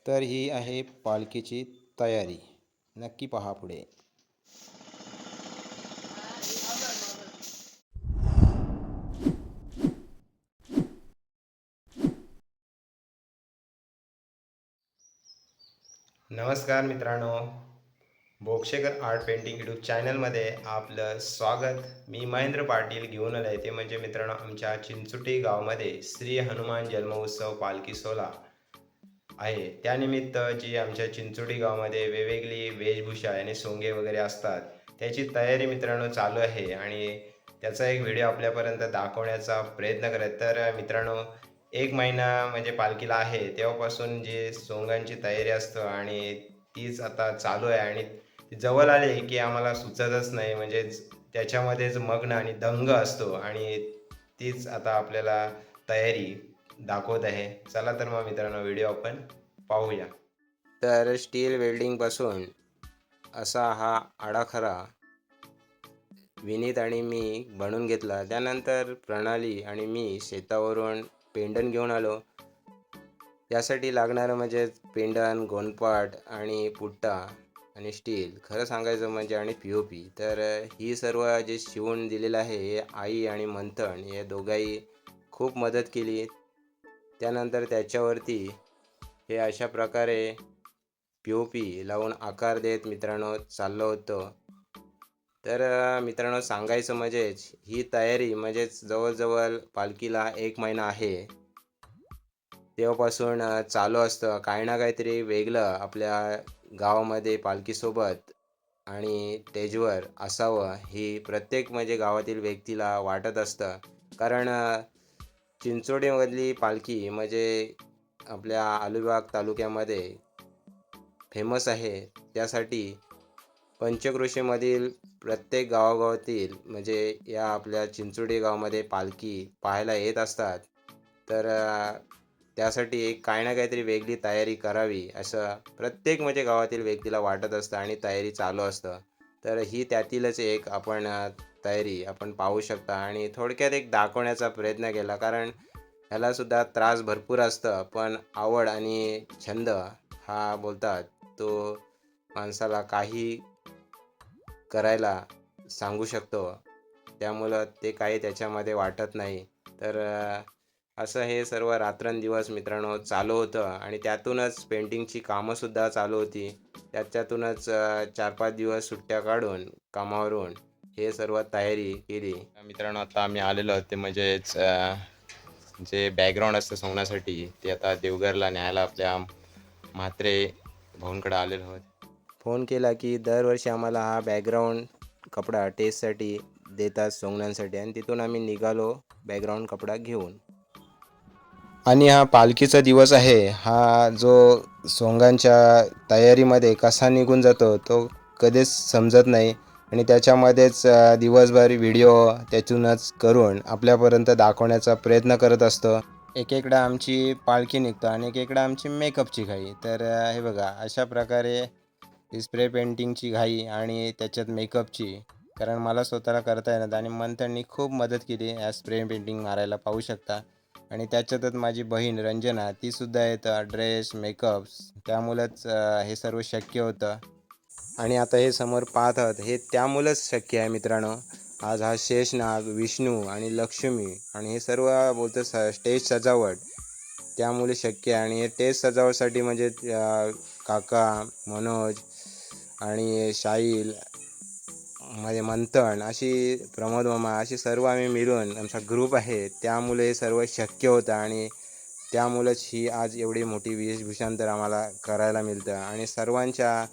तर ही आहे पालखीची तयारी. नक्की पहा पुढे. नमस्कार मित्रांनो, बोक्षेकर आर्ट पेंटिंग यूट्यूब चॅनलमध्ये आपलं स्वागत. मी महेंद्र पाटील घेऊन आलो आहे ते म्हणजे मित्रांनो आमच्या चिंचोटी गावामध्ये श्री हनुमान जन्मोत्सव पालखी सोहळा आहे. त्यानिमित्त जी आमच्या चिंचोटी गावामध्ये वेगवेगळी वेशभूषा आणि सोंगे वगैरे असतात त्याची तयारी मित्रांनो चालू आहे आणि त्याचा एक व्हिडिओ आपल्यापर्यंत दाखवण्याचा प्रयत्न करत. तर मित्रांनो, एक महिना म्हणजे पालखीला आहे तेव्हापासून जी सोंगांची तयारी असतं आणि तीच आता चालू आहे आणि ती जवळ आली की आम्हाला सुचतच नाही, म्हणजेच त्याच्यामध्येच मग्न आणि दंग असतो आणि तीच आता आपल्याला तयारी दाखवत आहे. चला तर मग मित्रांनो, व्हिडिओ आपण पाहूया. तर स्टील वेल्डिंगपासून असा हा आडाखरा विनीत आणि मी बनवून घेतला. त्यानंतर प्रणाली आणि मी शेतावरून पेंडण घेऊन आलो. यासाठी लागणारं म्हणजे पेंडण, गोंदपाट आणि पुट्टा आणि स्टील, खरं सांगायचं म्हणजे, आणि POP. तर ही सर्व जे शिवून दिलेलं आहे हे आई आणि मंथन या दोघाही खूप मदत केली. त्यानंतर त्याच्यावरती हे अशा प्रकारे POP लावून आकार देत मित्रांनो चाललं होतं. तर मित्रांनो, सांगायचं म्हणजेच ही तयारी म्हणजेच जवळजवळ पालखीला 1 महिना आहे तेव्हापासून चालू असतं. काही ना काहीतरी वेगळं आपल्या गावामध्ये पालखीसोबत आणि स्टेजवर असावं ही प्रत्येक म्हणजे गावातील व्यक्तीला वाटत असतं. कारण चिंचोडीमधली पालखी म्हणजे आपल्या अलिबाग तालुक्यामध्ये फेमस आहे. त्यासाठी पंचक्रोशीमधील प्रत्येक गावागावातील म्हणजे या आपल्या चिंचोडी गावामध्ये पालखी पाहायला येत असतात. तर त्यासाठी एक काही ना काहीतरी वेगळी तयारी करावी असं प्रत्येक म्हणजे गावातील व्यक्तीला वाटत असतं आणि तयारी चालू असतं. तर ही त्यातीलच एक आपण तयारी आपण पाहू शकता आणि थोडक्यात एक दाखवण्याचा प्रयत्न केला. कारण ह्यालासुद्धा त्रास भरपूर असतं, पण आवड आणि छंद हा बोलतात तो माणसाला काही करायला सांगू शकतो. त्यामुळं ते काही त्याच्यामध्ये वाटत नाही. तर असं हे सर्व रात्रंदिवस मित्रांनो चालू होतं आणि त्यातूनच पेंटिंगची कामंसुद्धा चालू होती. त्याच्यातूनच 4-5 दिवस सुट्ट्या काढून कामावरून हे सर्व तयारी केली. मित्रांनो, आता आम्ही आलेलो आहोत ते म्हणजेच जे बॅकग्राऊंड असतं सोंगण्यासाठी ते आता देवघरला न्यायला आपल्या म्हात्रे भाऊंकडे आलेलो आहोत. फोन केला की दरवर्षी आम्हाला हा बॅकग्राऊंड कपडा टेस्टसाठी देतात सोंगण्यांसाठी आणि तिथून आम्ही निघालो बॅकग्राऊंड कपडा घेऊन. आणि हा पालखीचा दिवस आहे, हा जो सोंगांच्या तयारीमध्ये कसा निघून जातो तो कधीच समजत नाही आणि त्याच्यामध्येच दिवसभर व्हिडिओ त्यातूनच करून आपल्यापर्यंत दाखवण्याचा प्रयत्न करत असतो. एकेकदा आमची पालखी निघतो आणि एकेकदा आमची मेकअपची घाई. तर हे बघा अशा प्रकारे ही स्प्रे पेंटिंगची घाई आणि त्याच्यात मेकअपची, कारण मला स्वतःला करता येणार आणि मंथननी खूप मदत केली या स्प्रे पेंटिंग मारायला, पाहू शकता. आणि त्याच्यातच माझी बहीण रंजना तीसुद्धा येतं ड्रेस मेकअप, त्यामुळंच हे सर्व शक्य होतं. आणि आता हे समोर पाहत आहात हे त्यामुळंच शक्य आहे मित्रांनो. आज हा शेषनाग, विष्णू आणि लक्ष्मी आणि हे सर्व बोलतं स्टेज सजावट त्यामुळे शक्य आहे. आणि हे स्टेज सजावटसाठी म्हणजे काका मनोज आणि शाहील म्हणजे मंथन अशी प्रमोद मामा अशी सर्व आम्ही मिळून आमचा ग्रुप आहे, त्यामुळे हे सर्व शक्य होतं आणि त्यामुळेच ही आज एवढी मोठी वेशभूषांतर आम्हाला करायला मिळतं. आणि सर्वांच्या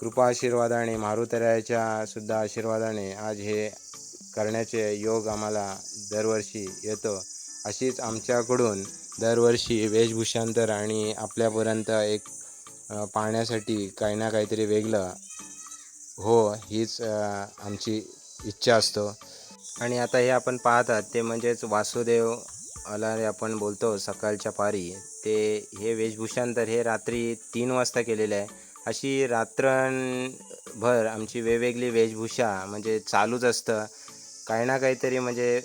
कृपा आशीर्वादाने, मारुतरायाच्या सुद्धा आशीर्वादाने आज हे करण्याचे योग आम्हाला दरवर्षी येतो. अशीच आमच्याकडून दरवर्षी वेशभूषांतर आणि आपल्यापर्यंत एक पाहण्यासाठी काही ना काहीतरी वेगळं हो, हीच आमची इच्छा असतो. आणि आता हे आपण पाहत आहात ते म्हणजेच वासुदेव अलारे आपण बोलतो सकाळच्या पारी, ते हे वेशभूषांतर हे रात्री 3 वाजता केलेलं आहे. अशी रात्रभर आमची वेगवेगळी वेशभूषा म्हणजे चालूच असतं. काही ना काहीतरी म्हणजे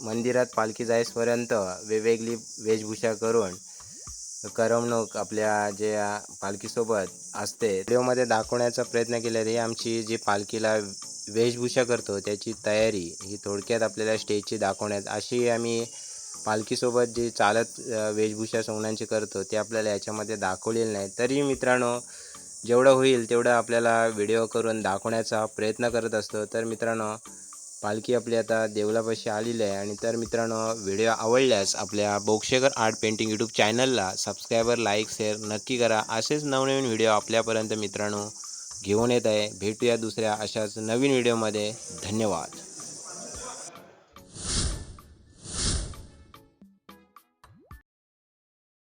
मंदिरात पालखी जाईपर्यंत वेगवेगळी वेशभूषा करून करमणूक आपल्या ज्या पालखीसोबत असते व्हिडिओमध्ये दाखवण्याचा प्रयत्न केला. ही आमची जी पालखीला वेशभूषा करतो त्याची तयारी ही थोडक्यात आपल्याला स्टेजची दाखवण्यात, अशी आम्ही पालखीसोबत जी चालत वेशभूषा सोंगण्यांची करतो ते आपल्याला याच्यामध्ये दाखवलेलं नाही. तरी मित्रांनो, जेवढं होईल तेवढं आपल्याला व्हिडिओ करून दाखवण्याचा प्रयत्न करत असतो. तर मित्रांनो, पालखी आपली आता देवलापाशी आलेली आहे. आणि तर मित्रांनो, व्हिडिओ आवडल्यास आपल्या बोक्षेकर आर्ट पेंटिंग यूट्यूब चॅनलला सबस्क्रायबर, लाईक, शेअर नक्की करा. असेच नवनवीन व्हिडिओ आपल्यापर्यंत मित्रांनो घेऊन येत आहे. भेटूया दुसऱ्या अशाच नवीन व्हिडिओमध्ये. धन्यवाद.